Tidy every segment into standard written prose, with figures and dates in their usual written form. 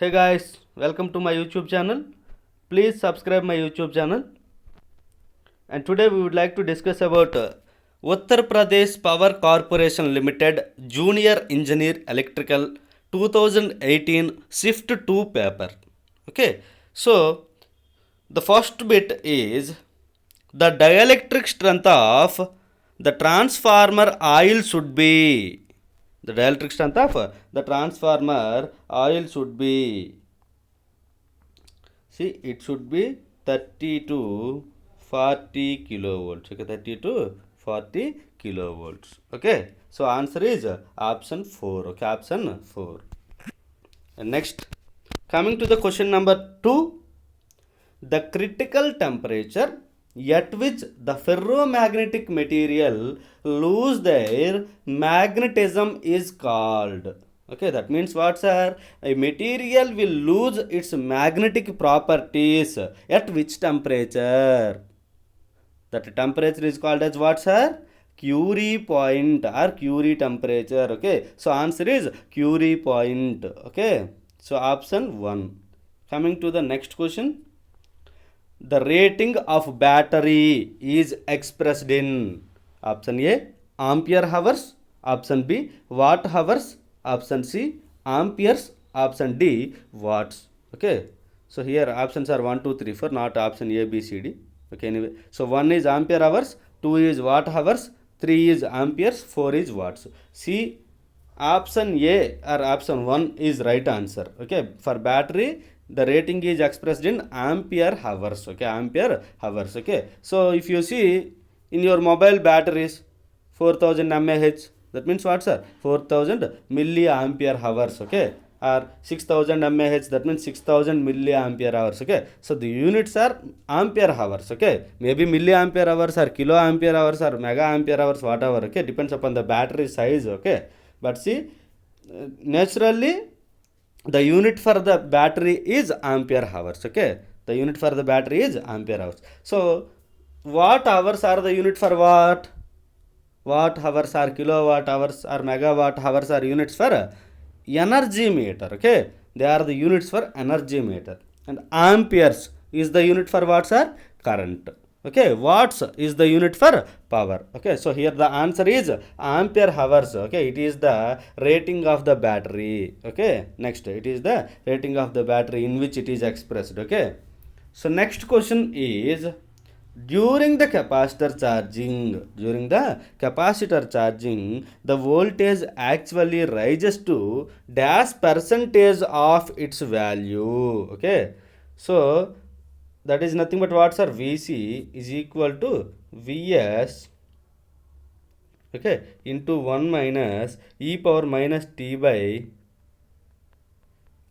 Hey guys, welcome to my YouTube channel. Please subscribe my YouTube channel. And today we would like to discuss about Uttar Pradesh Power Corporation Limited Junior Engineer Electrical 2018 Shift 2 paper. Okay, so the first bit is the dielectric strength of the transformer oil should be. The dielectric strength of the transformer oil should be. See, it should be 30 to 40 kilovolts. Okay, 30 to 40 kilovolts. Okay, so answer is option 4. Okay, option 4. And next, coming to the question number 2, the critical temperature at which the ferromagnetic material lose their magnetism is called. Okay, that means what, sir? A material will lose its magnetic properties at which temperature? That temperature is called as what, sir? Curie point or Curie temperature. Okay, so answer is Curie point. Okay, so option 1. Coming to the next question, the rating of battery is expressed in option A ampere hours, option B watt hours, option C amperes, option D watts. Okay, so here options are 1 2 3 4, not option A B C D. Okay, anyway, so 1 is ampere hours, 2 is watt hours, 3 is amperes, 4 is watts. C option A or option 1 is right answer. Okay, for battery the rating is expressed in ampere hours. Okay, ampere hours. Okay, so if you see in your mobile batteries 4000 mAh, that means what, sir? 4000 milliampere hours. Okay, or 6000 mAh, that means 6000 milliampere hours. Okay, so the units are ampere hours. Okay, maybe milliampere hours or kiloampere hours or mega ampere hours, whatever. Okay, depends upon the battery size. Okay, but see, naturally the unit for the battery is ampere hours. Okay, the unit for the battery is ampere hours. So watt hours are the unit for what? Watt hours are kilowatt hours or megawatt hours are units for energy meter. Okay, they are the units for energy meter. And amperes is the unit for what, sir? Current. Okay, watts is the unit for power. Okay, so here the answer is ampere hours. Okay, it is the rating of the battery. Okay, next, it is the rating of the battery in which it is expressed. Okay, so next question is, during the capacitor charging, the voltage actually rises to dash percentage of its value. Okay, so that is nothing but what, sir? Vc is equal to Vs, okay, into 1 minus e power minus t by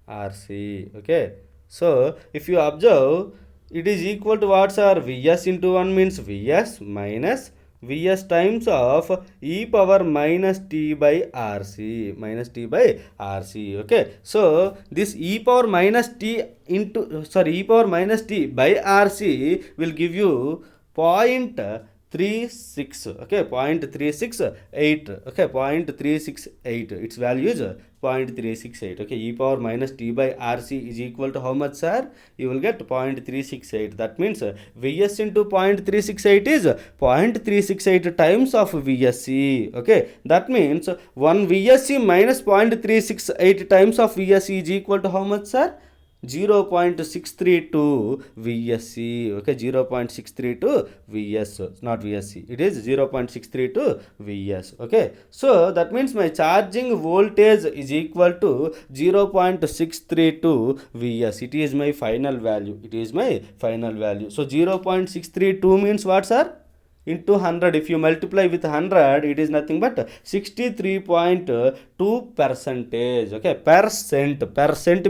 Rc. Okay, so if you observe, it is equal to what, sir? Vs into 1 means Vs minus Vs times of e power minus t by Rc, minus t by Rc. Okay, so this e power minus t into, sorry, e power minus t by Rc will give you 0.36. Okay, 0.368. Okay, 0.368, its value is 0.368. Okay, e power minus t by Rc is equal to how much, sir? You will get 0.368. That means Vs into 0.368 is 0.368 times of Vsc. Okay, that means 1 Vsc minus 0.368 times of Vsc is equal to how much, sir? 0.632 Vsc. Okay, 0.632 Vs, not Vsc. It is 0.632 Vs. Okay, so that means my charging voltage is equal to 0.632 Vs. It is my final value. It is my final value. So 0.632 means what, sir? Into 100, if you multiply with 100, it is nothing but 63.2 percentage. Okay, percent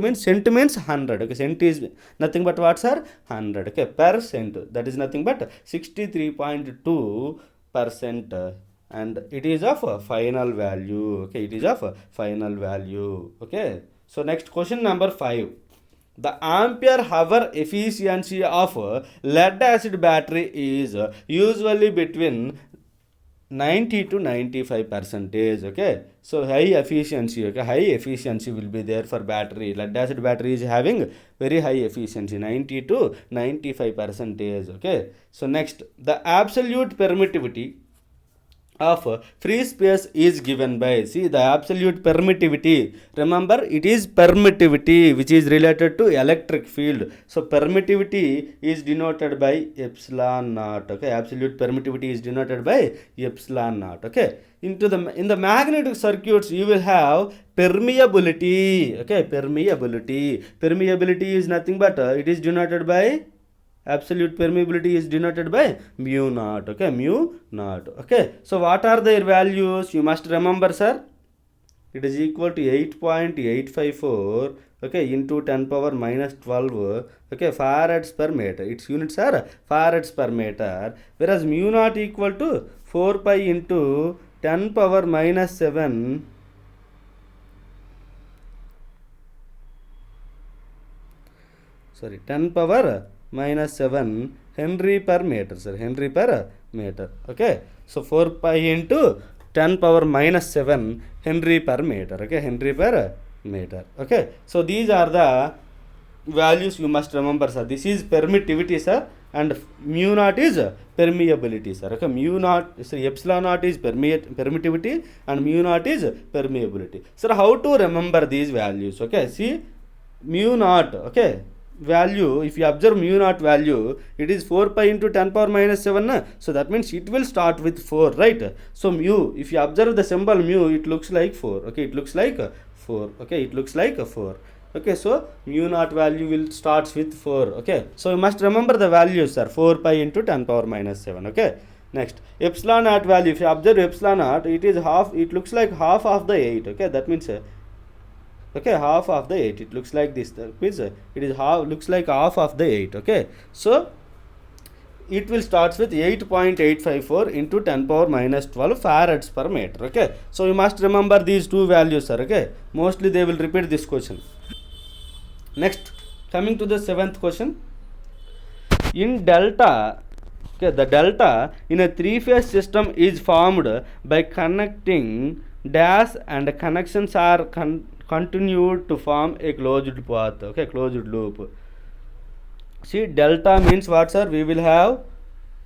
means cent means 100. Okay, cent is nothing but what, sir? 100. Okay, percent, that is nothing but 63.2 percent, and it is of final value. Okay, it is of final value. Okay, so next question number 5, the ampere hour efficiency of lead acid battery is usually between 90 to 95 percentage. Okay, so high efficiency. Okay, high efficiency will be there for battery. Lead acid battery is having very high efficiency, 90 to 95 percentage. Okay, so next, the absolute permittivity of free space is given by, see, the absolute permittivity, remember, it is permittivity which is related to electric field. So permittivity is denoted by epsilon naught. Okay, absolute permittivity is denoted by epsilon naught. Okay, in the magnetic circuits you will have permeability. Okay, permeability is nothing but it is denoted by, absolute permeability is denoted by mu naught. Okay, mu naught. Okay, so what are their values? You must remember, sir. It is equal to 8.854, okay, into 10 power minus 12, okay, farads per meter. Its units are farads per meter, whereas mu naught equal to 4 pi into 10 power minus 7, sorry, 10 power minus 7 Henry per meter, sir, Henry per meter. Okay, so 4 pi into 10 power minus 7 Henry per meter. Okay, Henry per meter. Okay, so these are the values you must remember, sir. This is permittivity, sir, and mu naught is permeability, sir. Okay, mu naught, so epsilon naught is permittivity and mu naught is permeability. Sir, how to remember these values? Okay, see, mu naught, okay, value, if you observe mu naught value, it is 4 pi into 10 power minus 7, na? So that means it will start with 4, right? So mu, if you observe the symbol mu, it looks like 4. Okay, it looks like 4. Okay, it looks like 4. Okay, so mu naught value will starts with 4. Okay, so you must remember the values, sir. 4 pi into 10 power minus 7. Okay, next, epsilon naught value, if you observe epsilon naught, it is half, it looks like half of the 8. Okay, that means okay, half of the 8, it looks like this. That means it is half, looks like half of the 8. Okay, so it will starts with 8.854 into 10 power minus 12 farads per meter. Okay, so you must remember these two values, sir. Okay, mostly they will repeat this question. Next, coming to the 7th question, in delta, okay, the delta in a three-phase system is formed by connecting dash, and connections are continued to form a closed path. Okay, closed loop. See, delta means what, sir? We will have,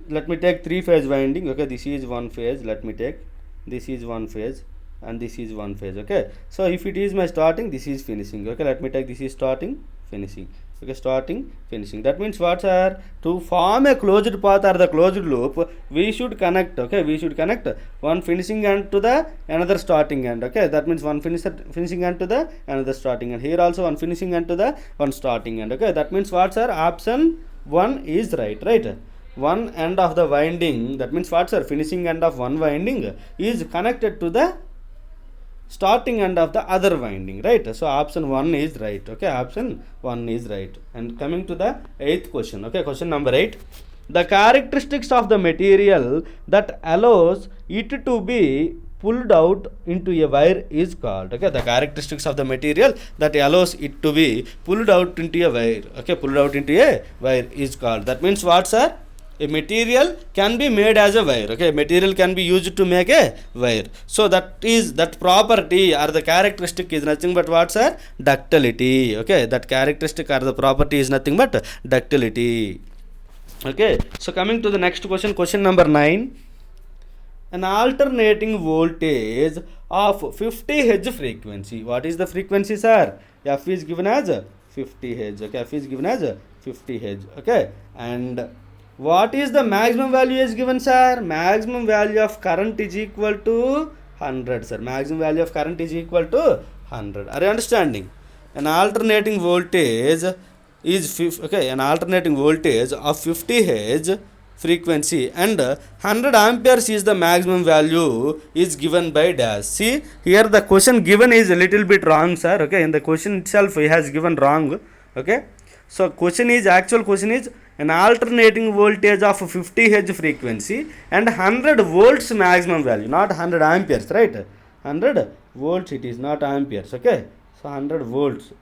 let me take three phase winding. Okay, this is one phase. Let me take, this is one phase and this is one phase. Okay, so if it is my starting, this is finishing. Okay, let me take, this is starting, finishing. Okay, starting, finishing. That means what, sir? To form a closed path or the closed loop, we should connect. Okay, we should connect one finishing end to the another starting end. Okay, that means one finishing end to the another starting end. Here also one finishing end to the one starting end. Okay, that means what, sir? Option 1 is right. Right, one end of the winding, that means what, sir? Finishing end of one winding is connected to the starting end of the other winding, right? So option 1 is right. Okay, option 1 is right. And coming to the 8th question. Okay, question number 8, the characteristics of the material that allows it to be pulled out into a wire is called. Okay, the characteristics of the material that allows it to be pulled out into a wire. Okay, pulled out into a wire is called. That means what, sir? A material can be made as a wire. Okay, material can be used to make a wire. So that is, that property or the characteristic is nothing but what, sir? Ductility. Okay, that characteristic or the property is nothing but ductility. Okay, so coming to the next question, question number 9, an alternating voltage of 50 Hz frequency. What is the frequency, sir? F is given as 50 Hz. Okay, F is given as 50 Hz. Okay, and what is the maximum value is given, sir? Maximum value of current is equal to 100, sir. Maximum value of current is equal to 100. Are you understanding? An alternating voltage is okay, an alternating voltage of 50 Hz frequency and 100 amperes is the maximum value is given by dash. See, here the question given is a little bit wrong, sir. Okay, in the question itself he has given wrong. Okay, so question is, actual question is an alternating voltage of 50 Hz frequency and 100 volts maximum value, not 100 amperes, right? 100 volts, it is not amperes. Okay, so 100 volts.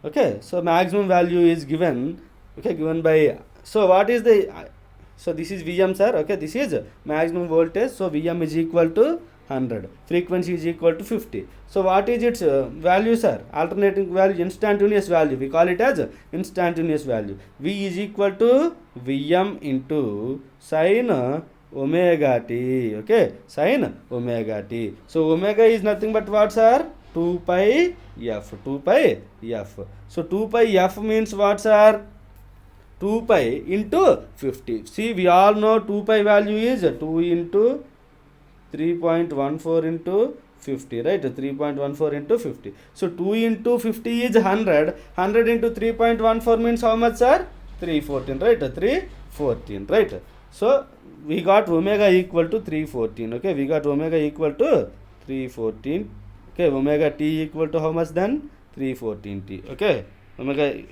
Okay, so maximum value is given. Okay, given by, so what is the So this is Vm, sir. Okay, this is maximum voltage. So Vm is equal to 100. Frequency is equal to 50. So what is its value, sir? Alternating value, instantaneous value. We call it as instantaneous value. V is equal to Vm into sin omega t. Okay, sin omega t. So omega is nothing but what, sir? 2 pi f. 2 pi f. So 2 pi f means what, sir? 2 pi into 50. See, we all know 2 pi value is 2 into 3.14 into 50, right? 3.14 into 50. So 2 into 50 is 100. 100 into 3.14 means how much, sir? 314, right? 314, right? So we got omega equal to 314. Okay, we got omega equal to 314. Okay, omega t equal to how much then? 314 t. Okay, omega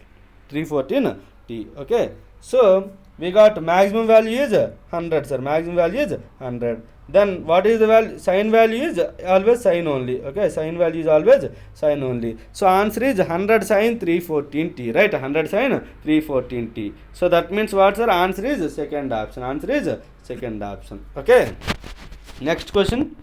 314 t. Okay, so we got maximum value is 100, sir. Maximum value is 100. Then what is the value? Sine value is always sine only. Okay, sine value is always sine only. So answer is 100 sine 314 t, right? 100 sine 314 t. So that means what, sir? Answer is second option. Answer is second option. Okay, next question.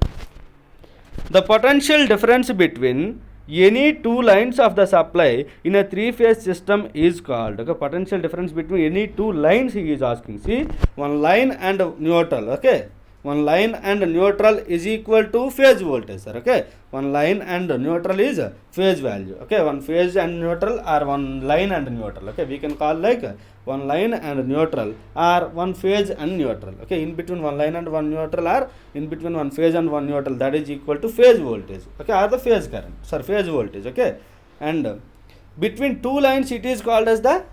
The potential difference between any two lines of the supply in a three-phase system is called. Okay, potential difference between any two lines he is asking. See, one line and neutral. Okay, one line and neutral is equal to phase voltage, sir. Okay, one line and neutral is phase value. Okay, one phase and neutral or one line and neutral. Okay, we can call like one line and neutral or one phase and neutral. Okay, in between one line and one neutral or in between one phase and one neutral, that is equal to phase voltage. Okay, or the phase current, sir, phase voltage. Okay, and between two lines it is called as the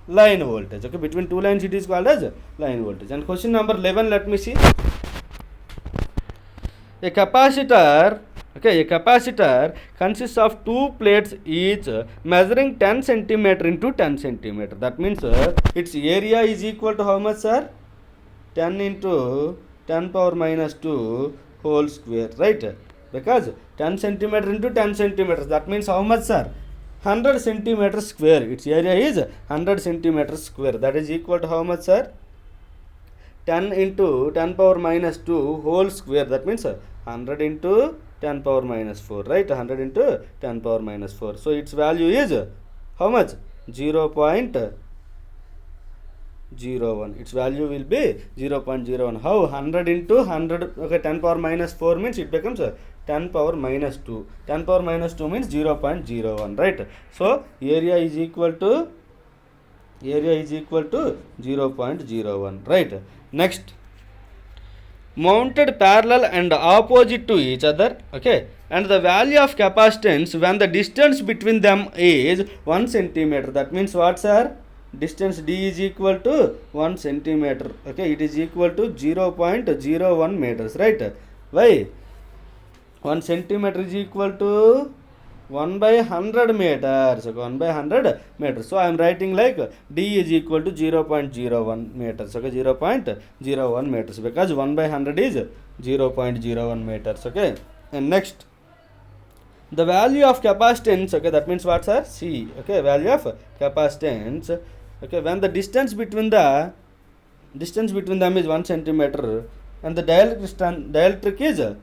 line voltage. Okay, between two lines it is called as line voltage. And question number 11, let me see. A capacitor, okay, a capacitor consists of two plates each measuring 10 centimeter into 10 centimeter. That means its area is equal to how much, sir? 10 into 10 power minus 2 whole square, right? Because 10 centimeter into 10 centimeters, that means how much, sir? 100 centimeters square. Its area is 100 centimeters square. That is equal to how much, sir? 10 into 10 power minus 2 whole square. That means 100 into 10 power minus 4, right? 100 into 10 power minus 4. So its value is how much? 0.01. Its value will be 0.01. How? 100 into 100. Okay, 10 power minus 4 means it becomes 10 power minus 2. 10 power minus 2 means 0.01, right? So area is equal to 0.01, right? Next, mounted parallel and opposite to each other. Okay, and the value of capacitance when the distance between them is 1 centimeter. That means what, sir? Distance d is equal to 1 centimeter. Okay, it is equal to 0.01 meters, right? Why? 1 centimeter is equal to 1 by 100 meters. Okay, 1 by 100 meters. So I am writing like d is equal to 0.01 meters. Okay, 0.01 meters, because 1 by 100 is 0.01 meters. Okay, and next, the value of capacitance. Okay, that means what, sir? C. Okay, value of capacitance. Okay, when the distance between them is 1 centimeter and the dielectric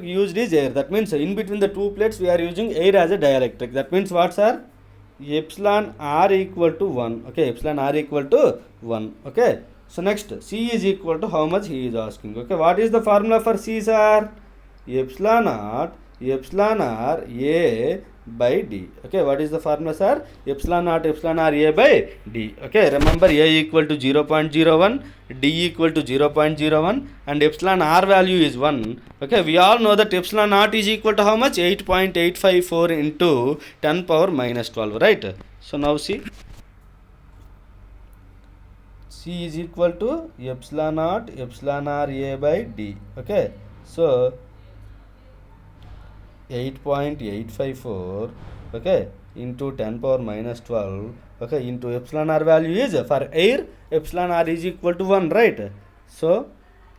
used is air. That means in between the two plates we are using air as a dielectric. That means what, sir? Epsilon r equal to 1. Okay, epsilon r equal to 1. Okay, so next, C is equal to how much he is asking. Okay, what is the formula for C, sir? Epsilon r a by d. Okay, what is the formula, sir? Epsilon r a by d. Okay, remember a equal to 0.01, d equal to 0.01, and epsilon r value is 1. Okay, we all know that epsilon naught is equal to how much? 8.854 into 10 power minus 12, right? So now see, C is equal to epsilon naught epsilon r a by d. Okay, so 8.854, okay, into 10 power minus 12, okay, into epsilon r value is, for air, epsilon r is equal to 1, right? So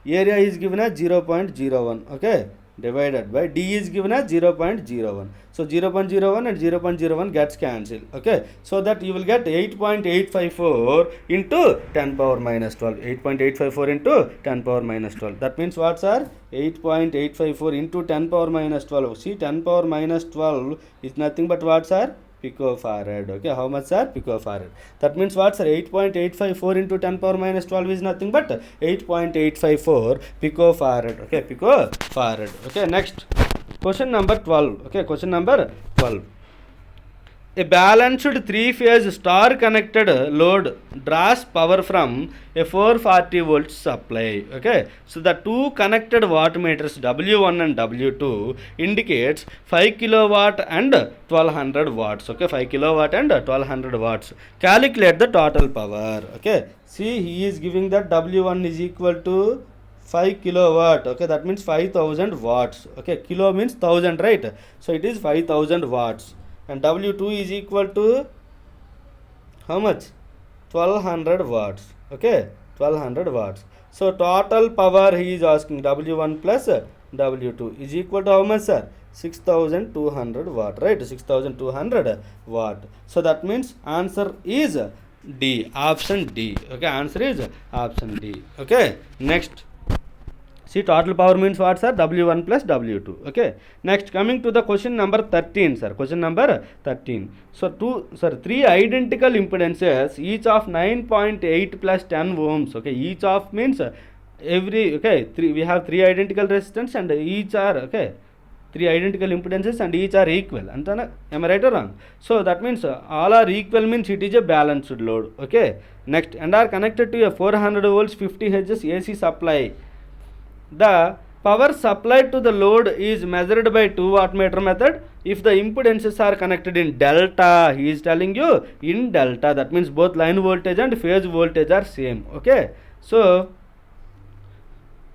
area is given as 0.01. Okay, divided by D is given as 0.01. So 0.01 and 0.01 gets cancelled. Okay, so that you will get 8.854 into 10 power minus 12. 8.854 into 10 power minus 12. That means what, sir? 8.854 into 10 power minus 12. See, 10 power minus 12 is nothing but what, sir? Picofarad. Okay, how much, sir? Picofarad. That means what, sir? 8.854 into 10 power minus 12 is nothing but 8.854 picofarad. Okay, picofarad. Okay, next question number 12. Okay, question number 12. A balanced three-phase star-connected load draws power from a 440 volts supply. Okay, so the two connected wattmeters W1 and W2 indicates 5 kilowatt and 1200 watts. Okay, 5 kilowatt and 1200 watts. Calculate the total power. Okay, see, he is giving that W1 is equal to 5 kilowatt. Okay, that means 5000 watts. Okay, kilo means 1000, right? So it is 5000 watts. And W2 is equal to how much? 1200 watts. Okay, 1200 watts. So total power he is asking, W1 plus W2 is equal to how much, sir? 6200 watt, right? 6200 watt. So that means answer is D, option D. Okay, answer is option D. Okay, next. See, total power means what, sir? W1 plus W2. Okay. Next, coming to the question number 13, sir. Question number 13. So, three identical impedances, each of 9.8 plus 10 ohms. Okay. Each of means we have three identical resistance and each are, okay, three identical impedances and each are equal. Am I right or wrong? So, that means all are equal means it is a balanced load. Okay. Next, and are connected to a 400 volts 50 Hz AC supply. The power supplied to the load is measured by 2 wattmeter method. If the impedances are connected in delta, he is telling you in delta. That means both line voltage and phase voltage are same. Okay. So,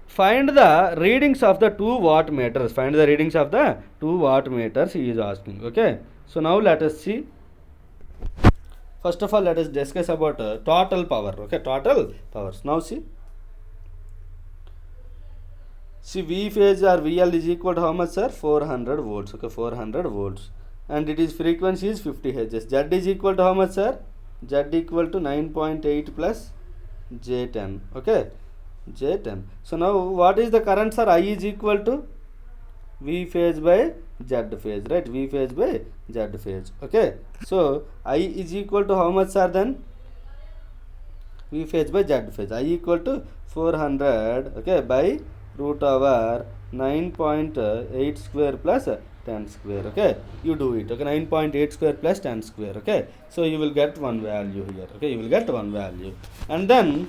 find the readings of the 2 wattmeters. Find the readings of the 2 wattmeters he is asking. Okay. So, now let us see. First of all, let us discuss about total power. Okay. Total powers. Now see. See, V phase or VL is equal to how much, sir? 400 volts. Okay, 400 volts. And it is frequency is 50 Hz. Z is equal to how much, sir? Z equal to 9.8 plus J10. Okay, J10. So now what is the current, sir? I is equal to V phase by Z phase, right? V phase by Z phase. Okay, so I is equal to how much, sir, then? V phase by Z phase. I equal to 400, okay, by root over 9.8 square plus 10 square. Okay, you do it. Okay, 9.8 square plus 10 square. Okay, so you will get one value here. Okay, you will get one value, and then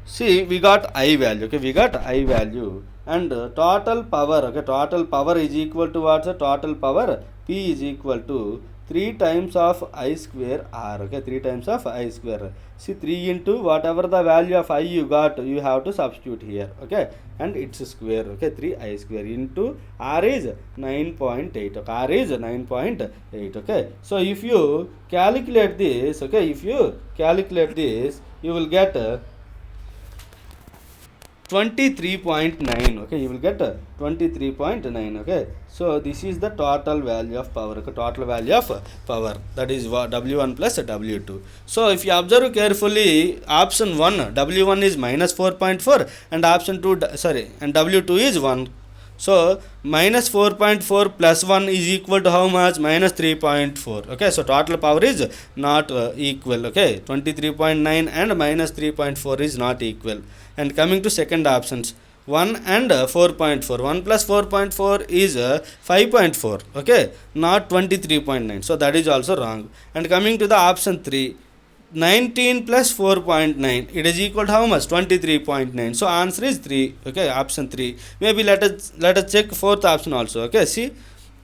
see, we got I value. Okay, we got I value, and total power. Okay, total power is equal to what's the total power? P is equal to 3 times of I square R. Okay, 3 times of I square. See, 3 into whatever the value of I you got, you have to substitute here. Okay, and it's a square. Okay, 3 I square into R is 9.8. Okay, R is 9.8. Okay, so if you calculate this, okay, if you calculate this, you will get 23.9. Okay, you will get 23.9. Okay, so this is the total value of power. Okay, total value of power, that is W1 plus W2. So if you observe carefully, option 1 W1 is minus 4.4 and option 2 and W2 is 1. So minus 4.4 plus 1 is equal to how much? Minus 3.4. Okay, so total power is not equal. Okay, 23.9 and minus 3.4 is not equal. And coming to second options, 1 and 4.4. 1 plus 4.4 is 5.4. Okay, not 23.9. So that is also wrong. And coming to the option 3, 19 plus 4.9, it is equal to how much? 23.9. So answer is 3. Okay, option 3. Maybe let us check fourth option also. Okay, see,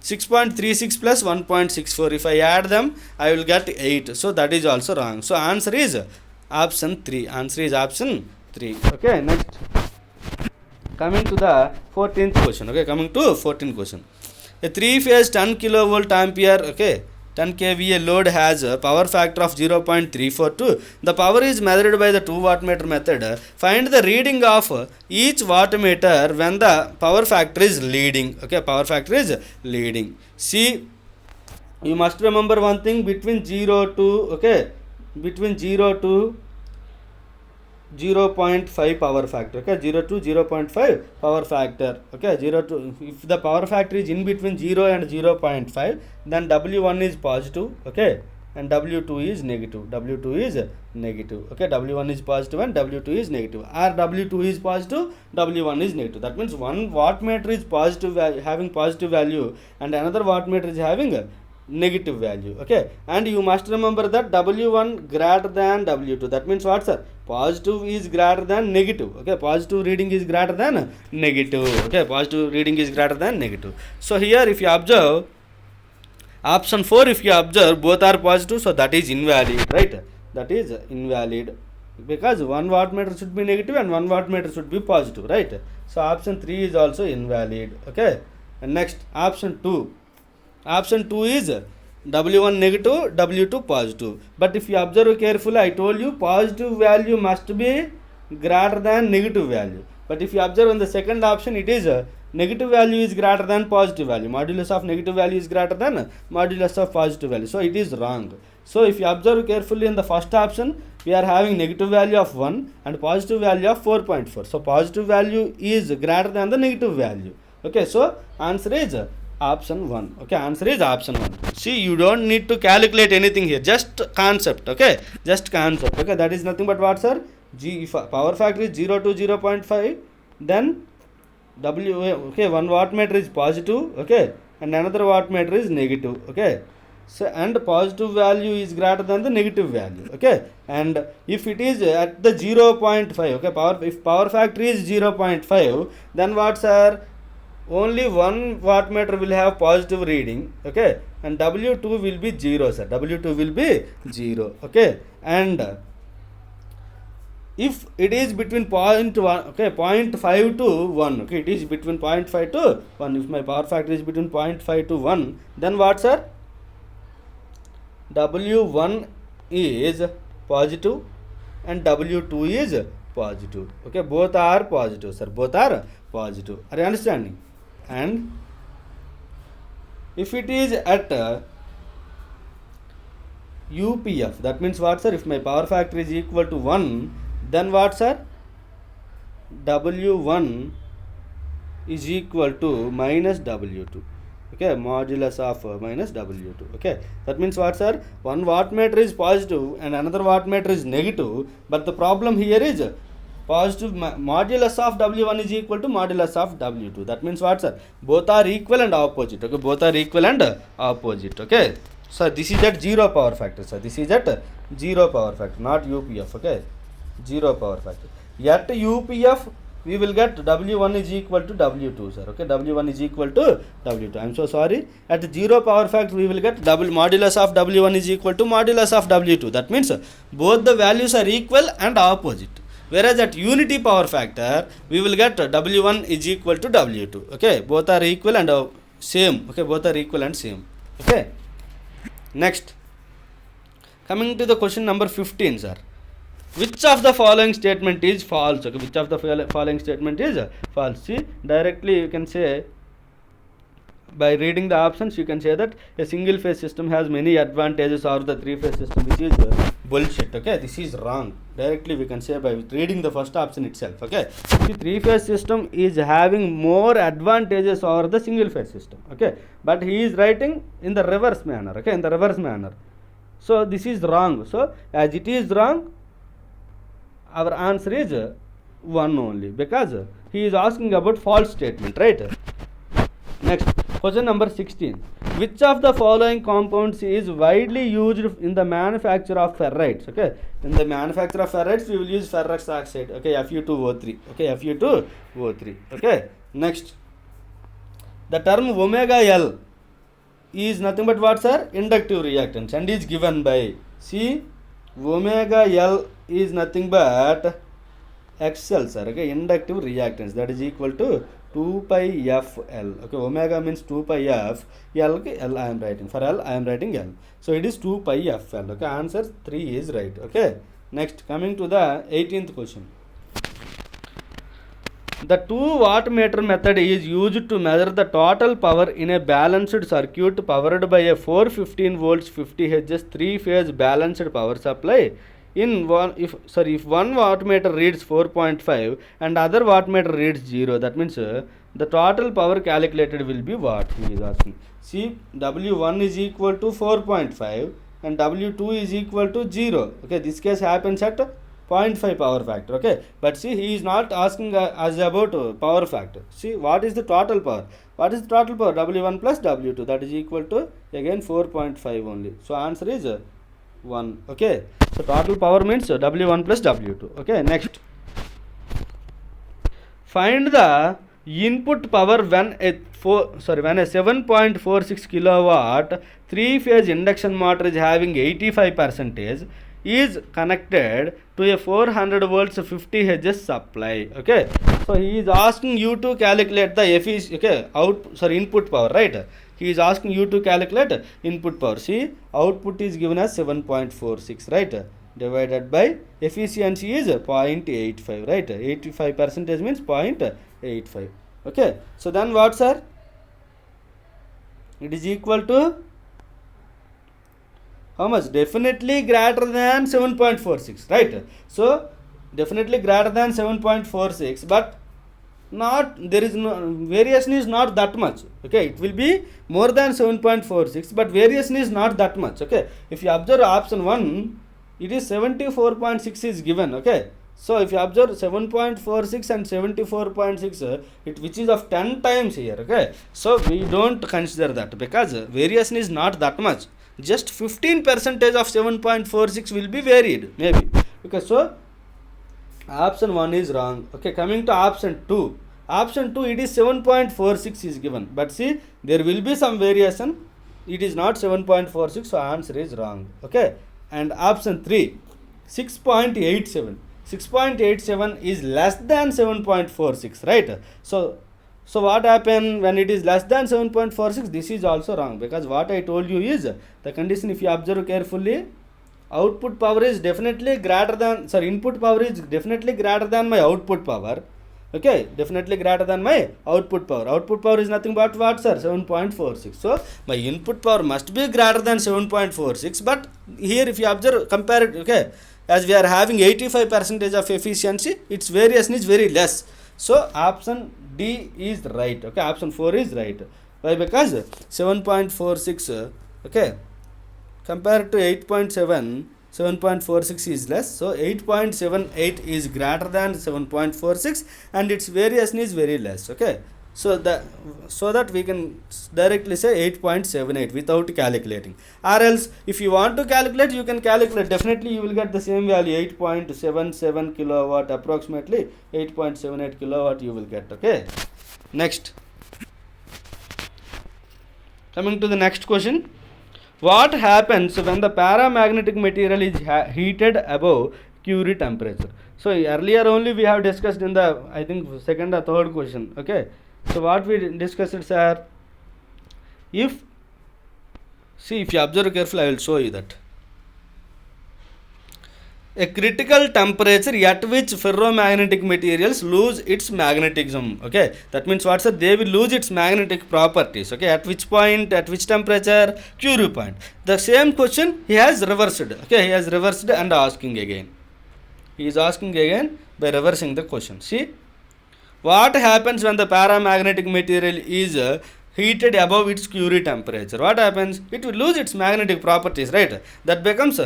6.36 plus 1.64. If I add them, I will get 8. So that is also wrong. So answer is option 3. Answer is option 3. Okay, next, coming to the 14th question. Okay, coming to 14th question. A 3-phase 10 kilovolt ampere, okay, 10 kVA load has a power factor of 0.342. The power is measured by the 2 wattmeter method. Find the reading of each wattmeter when the power factor is leading. Okay, power factor is leading. See, you must remember one thing, between 0 to, okay, between 0 to 0.5 power factor, okay, 0 to 0.5 power factor, okay, 0 to, if the power factor is in between 0 and 0.5, then W1 is positive, okay, and W2 is negative, W2 is negative, okay, W1 is positive and W2 is negative, or W2 is positive, W1 is negative. That means one wattmeter is positive, having positive value, and another wattmeter is having a negative value, okay, and you must remember that W1 greater than W2. That means what, sir? Positive is greater than negative, okay, positive reading is greater than negative, okay, positive reading is greater than negative. So here if you observe option 4, if you observe both are positive, so that is invalid, right? That is invalid, because one wattmeter should be negative and one wattmeter should be positive, right? So option 3 is also invalid, okay. And next, option 2. Option 2 is W1 negative, W2 positive. But if you observe carefully, I told you positive value must be greater than negative value. But if you observe in the second option, it is negative value is greater than positive value. Modulus of negative value is greater than modulus of positive value. So it is wrong. So if you observe carefully in the first option, we are having negative value of 1 and positive value of 4.4. So positive value is greater than the negative value. Okay, so answer is option 1. Okay, answer is option 1. See, you don't need to calculate anything here, just concept, okay, just concept, okay. That is nothing but what, sir? If power factor is 0 to 0.5, then W, okay, one wattmeter is positive, okay, and another wattmeter is negative, okay. So, and positive value is greater than the negative value, okay. And if it is at the 0.5, okay, if power factor is 0.5, then what, sir? Only one wattmeter will have positive reading, okay, and W2 will be 0, sir. W2 will be 0, okay. And if it is between 0.1, okay, 0.5 to 1, okay, it is between 0.5 to 1. If my power factor is between 0.5 to 1, then what, sir? W1 is positive and W2 is positive, okay, both are positive, sir, both are positive. Are you understanding? And if it is at UPF, that means what, sir? If my power factor is equal to 1, then what, sir? W1 is equal to minus W2, okay, modulus of minus W2, okay. That means what, sir? One wattmeter is positive and another wattmeter is negative, but the problem here is positive modulus of W1 is equal to modulus of W2. That means what, sir? Both are equal and opposite, okay, both are equal and opposite, okay. So this is at 0 power factor, sir. This is at 0 power factor, not UPF, okay, 0 power factor. At UPF, we will get W1 is equal to W2, sir, okay, W1 is equal to W2. I am so sorry. At 0 power factor, we will get modulus of W1 is equal to modulus of W2. That means both the values are equal and opposite. Whereas at unity power factor, we will get W1 is equal to W2, okay, both are equal and same, okay, both are equal and same, okay. Next, coming to the question number 15, sir. Which of the following statement is false? Okay, which of the following statement is false? See, directly you can say, by reading the options, you can say that a single phase system has many advantages over the three phase system, which is bullshit, okay. This is wrong. Directly we can say by reading the first option itself, okay. The three phase system is having more advantages over the single phase system, okay, but he is writing in the reverse manner, okay, in the reverse manner. So this is wrong. So as it is wrong, our answer is 1 only, because he is asking about false statement, right? Next, question number 16. Which of the following compounds is widely used in the manufacture of ferrites? Okay, in the manufacture of ferrites, we will use ferrous oxide, okay, Fu2O3, okay, Fu2O3, okay. Next, the term omega L is nothing but what, sir? Inductive reactance, and is given by, see, omega L is nothing but XL, sir, okay, inductive reactance, that is equal to 2 pi f L. Okay, omega means 2 pi f. L, L I am writing. For L, I am writing L. So it is 2 pi f L. Okay, answer 3 is right. Okay, next coming to the 18th question. The 2 wattmeter method is used to measure the total power in a balanced circuit powered by a 415 volts 50 Hz 3-phase balanced power supply. In one, if one wattmeter reads 4.5 and other wattmeter reads 0, that means the total power calculated will be what he is asking. See, W1 is equal to 4.5 and W2 is equal to 0. Okay, this case happens at 0.5 power factor. Okay, but see, he is not asking us about power factor. See, what is the total power? What is the total power? W1 plus W2, that is equal to again 4.5 only. So answer is 1. Okay, so total power means W1 plus W2. Okay, next, find the input power when a 7.46 kilowatt 3-phase induction motor is having 85% is connected to a 400 volts 50 Hz supply. Okay, so he is asking you to calculate the input power, right? He is asking you to calculate input power. See, output is given as 7.46, right? Divided by efficiency is 0.85, right? 85% means 0.85. Okay, so then what, sir? It is equal to how much? Definitely greater than 7.46, right? So definitely greater than 7.46, but not, there is no variation is not that much. Okay, it will be more than 7.46, but variation is not that much. Okay, if you observe option 1, it is 74.6 is given. Okay, so if you observe 7.46 and 74.6, which is of 10 times here. Okay, so we don't consider that because variation is not that much. Just 15% of 7.46 will be varied maybe. Okay, so option 1 is wrong. Okay, coming to option 2. Option 2, it is 7.46 is given, but see, there will be some variation. It is not 7.46, so answer is wrong. Okay, and option 3, 6.87. 6.87 is less than 7.46, right? So what happen when it is less than 7.46? This is also wrong, because what I told you is the condition, if you observe carefully, output power is definitely greater than, input power is definitely greater than my output power. Okay, definitely greater than my output power. Output power is nothing but what, sir? 7.46. So my input power must be greater than 7.46, but here if you observe, compare it, okay, as we are having 85% of efficiency, its variation is very less. So option D is right. Okay, option 4 is right. Why? Because 7.46, okay, compared to 8.7, 7.46 is less. So 8.78 is greater than 7.46 and its variation is very less. Okay, so that we can directly say 8.78 without calculating. Or else if you want to calculate, you can calculate. Definitely you will get the same value, 8.77 kilowatt, approximately 8.78 kilowatt you will get. Okay, next, coming to the next question. What happens when the paramagnetic material is heated above Curie temperature? So earlier only we have discussed in the, I think, second or third question. Okay, so what we discussed, sir, if you observe carefully, I will show you that. A critical temperature at which ferromagnetic materials lose its magnetism. Okay, that means what, sir? They will lose its magnetic properties. Okay, at which point, at which temperature? Curie point. The same question he has reversed. Okay, he has reversed and asking again. He is asking again by reversing the question. See, what happens when the paramagnetic material is heated above its Curie temperature? What happens? It will lose its magnetic properties, right? That becomes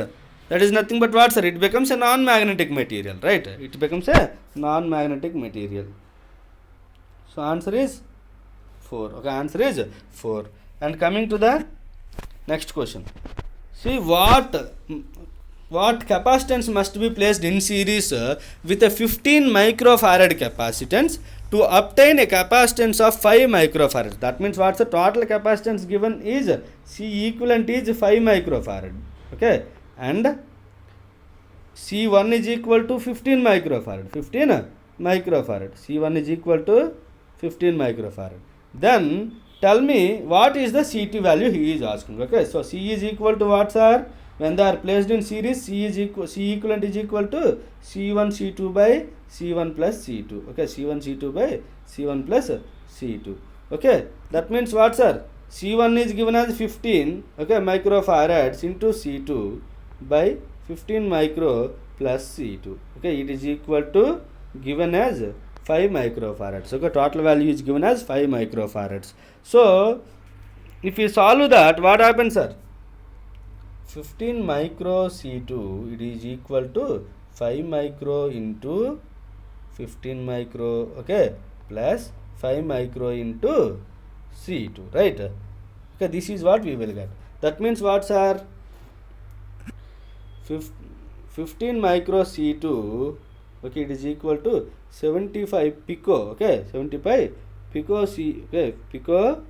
that is nothing but what, sir? It becomes a non-magnetic material, right? It becomes a non-magnetic material. So answer is 4. Okay, answer is 4. And coming to the next question. See, what capacitance must be placed in series with a 15 microfarad capacitance to obtain a capacitance of 5 microfarad. That means what's the total capacitance given is C equivalent is 5 microfarad. Okay, and C1 is equal to 15 microfarad. 15 microfarad. C1 is equal to 15 microfarad. Then tell me what is the CT value he is asking. Okay, so C is equal to what, sir? When they are placed in series, C equivalent is equal to C1 C2 by C1 plus C2. Okay, C1 C2 by C1 plus C2. Okay, that means what, sir? C1 is given as 15, okay, microfarads into C2 by 15 micro plus C2. Okay, it is equal to given as 5 microfarads. Okay, total value is given as 5 microfarads. So if you solve that, what happens, sir? 15 micro C2, it is equal to 5 micro into 15 micro, okay, plus 5 micro into C2, right? Okay, this is what we will get. That means what, sir? 15 micro C2, okay, it is equal to 75 pico, okay, 75 pico C, okay, pico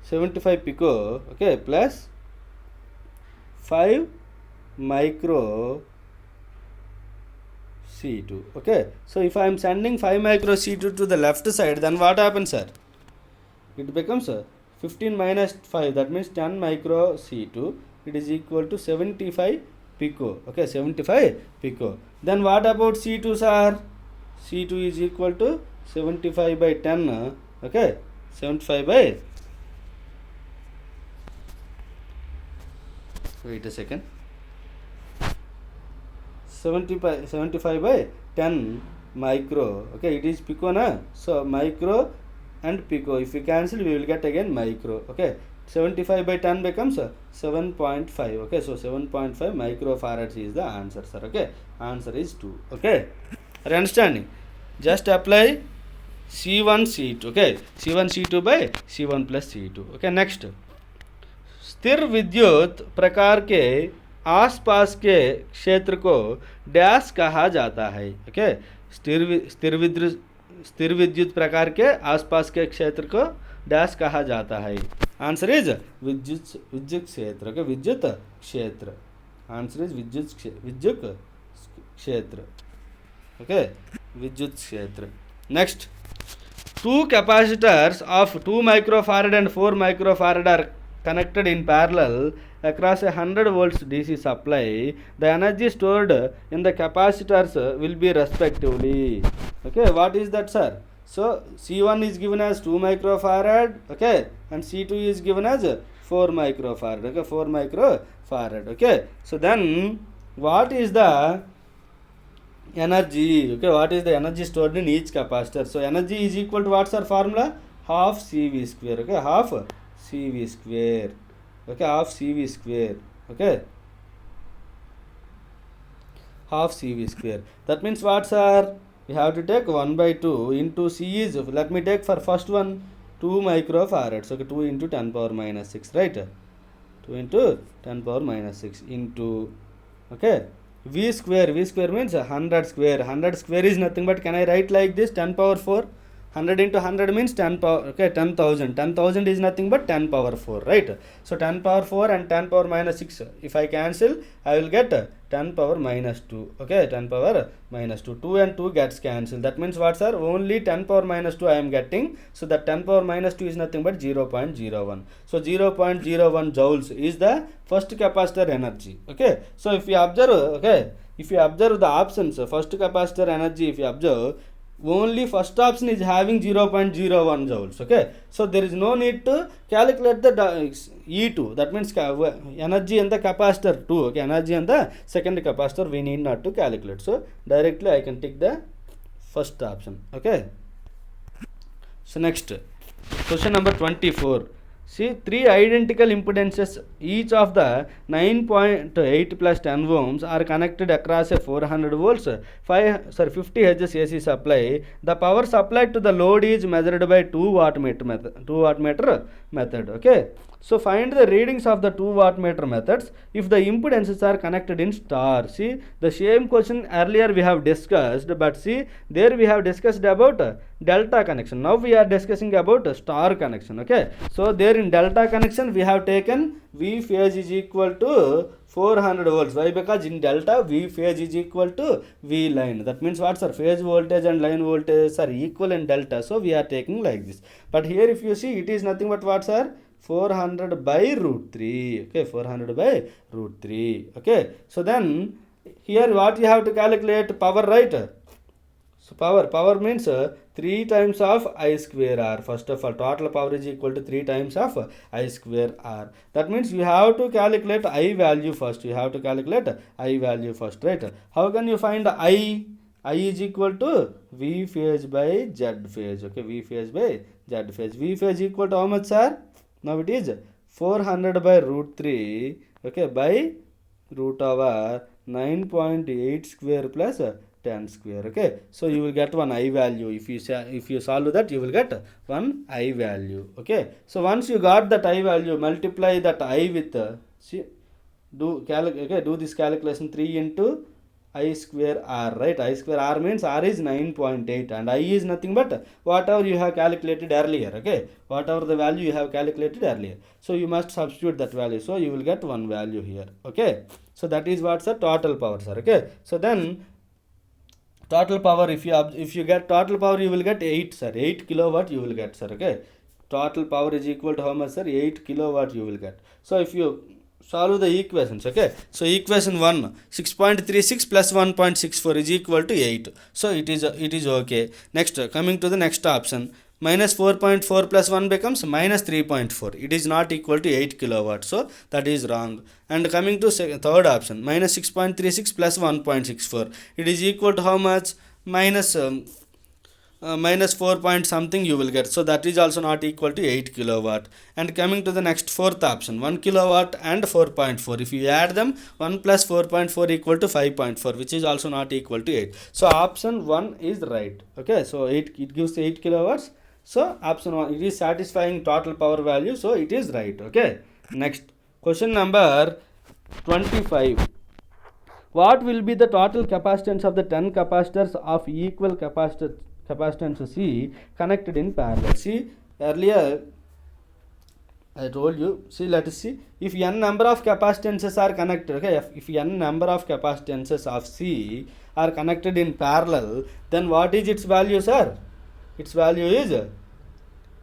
75 pico, okay, plus 5 micro C2, okay. So if I am sending 5 micro C2 to the left side, then what happens, sir? It becomes 15 minus 5, that means 10 micro C2, it is equal to 75 pico, okay, 75 pico. Then what about C2, sir? C2 is equal to 75 by 10, okay, 75 by, wait a second, 75 by 10 micro, okay, it is pico na, so micro and pico, if we cancel we will get again micro, okay, 75 by 10 becomes 7.5, okay, so 7.5 microfarads is the answer, sir, okay, answer is 2, okay, are you understanding? Just apply C1 C2, okay, C1 C2 by C1 plus C2, okay. Next, स्थिर विद्युत प्रकार के आसपास के क्षेत्र को dash कहा जाता है, ओके, स्थिर विद्युत प्रकार के आसपास के क्षेत्र को डैश कहा जाता है. आंसर इज विद्युत क्षेत्र, ओके, विद्युत क्षेत्र. आंसर इज विद्युत क्षेत्र, ओके, विद्युत क्षेत्र. Next, 2 capacitors of 2 microfarad and 4 microfarad are connected in parallel across a 100 volts DC supply. The energy stored in the capacitors will be respectively. Okay, what is that, sir? So C1 is given as 2 microfarad, okay, and C2 is given as 4 microfarad, okay, 4 microfarad, okay. So then what is the energy, okay, what is the energy stored in each capacitor? So energy is equal to what's our formula? Half CV square, okay, half CV square, okay, half CV square, okay, half CV square. That means what, sir? We have to take 1 by 2 into C is, let me take for first one 2 microfarads, okay, 2 into 10 power minus 6, right, 2 into 10 power minus 6 into, okay, V square means 100 square. 100 square is nothing but, can I write like this, 10 power 4. 100 into 100 means 10 power, okay, 10,000. 10,000 is nothing but 10 power 4, right? So 10 power 4 and 10 power minus 6. If I cancel, I will get 10 power minus 2, okay, 10 power minus 2. 2 and 2 gets cancelled. That means what, sir? Only 10 power minus 2 I am getting. So that 10 power minus 2 is nothing but 0.01. So 0.01 joules is the first capacitor energy, okay. So if you observe, okay, if you observe the options, first capacitor energy, if you observe, only first option is having 0.01 joules, okay. So there is no need to calculate the E2, that means energy in the capacitor 2, okay, energy in the second capacitor we need not to calculate. So directly I can take the first option, okay. So next, question number 24. See, 3 identical impedances, each of the 9.8 plus 10 ohms are connected across a 400 volts 50 Hz AC supply. The power supplied to the load is measured by 2 wattmeter method, okay. So find the readings of the 2 wattmeter methods if the impedances are connected in star. See, the same question earlier we have discussed, but see, there we have discussed about delta connection. Now we are discussing about star connection, okay. So there in delta connection we have taken V phase is equal to 400 volts. Why? Because in delta V phase is equal to V line. That means what, sir? Phase voltage and line voltage are equal in delta. So we are taking like this. But here if you see, it is nothing but what, sir? 400 by root 3. Okay, 400 by root 3. Okay, so then here what you have to calculate? Power, right? So power means 3 times of I square R. First of all, total power is equal to 3 times of I square R. That means you have to calculate I value first. You have to calculate I value first, right? How can you find I? I is equal to V phase by Z phase. Okay, V phase by Z phase. V phase equal to how much, sir? Now it is 400 by root 3. Okay, by root over 9.8 square plus 10 square. Okay, so you will get one I value. If you solve that, you will get one I value. Okay, so once you got that I value, multiply that I with do this calculation. 3 into I square R, right? I square R means R is 9.8 and I is nothing but whatever you have calculated earlier. Okay, whatever the value you have calculated earlier, so you must substitute that value, so you will get one value here. Okay, so that is what's the total power, sir. Okay, so then total power, if you get total power, you will get 8, sir. 8 kilowatt you will get, sir. Okay, total power is equal to how much, sir? 8 kilowatt you will get. So if you solve the equations, okay, so equation 1, 6.36 plus 1.64 is equal to 8. So it is okay. Next, coming to the next option, minus 4.4 plus 1 becomes minus 3.4. It is not equal to 8 kilowatt, so that is wrong. And coming to third option, minus 6.36 plus 1.64, it is equal to how much? Minus 4 point something you will get, so that is also not equal to 8 kilowatt. And coming to the next fourth option, 1 kilowatt and 4.4, if you add them, 1 plus 4.4 equal to 5.4, which is also not equal to 8. So option 1 is right. Okay, so it gives 8 kilowatts. So option 1, it is satisfying total power value, so it is right. Okay, next question number 25. What will be the total capacitance of the 10 capacitors of equal capacitance C connected in parallel? See, earlier I told you, see, let us see, if n number of capacitances are connected, okay, if n number of capacitances of C are connected in parallel, then what is its value, sir? Its value is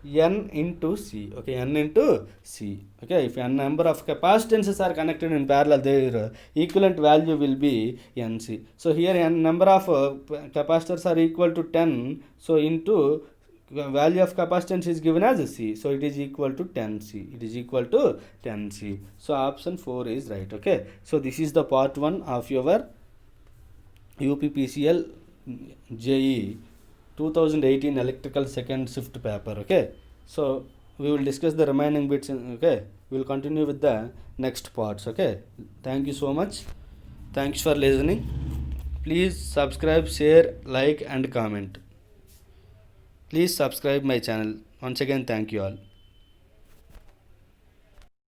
n into C. Okay, n into C. Okay, if n number of capacitances are connected in parallel, their equivalent value will be NC. So here n number of capacitors are equal to 10. So into value of capacitance is given as C. So it is equal to 10C. It is equal to 10C. So option 4 is right. Okay, so this is the part 1 of your UPPCL JE 2018 electrical second shift paper. Okay, so we will discuss the remaining bits okay, we will continue with the next parts. Okay, thank you so much. Thanks for listening. Please subscribe, share, like and comment. Please subscribe my channel. Once again, thank you all.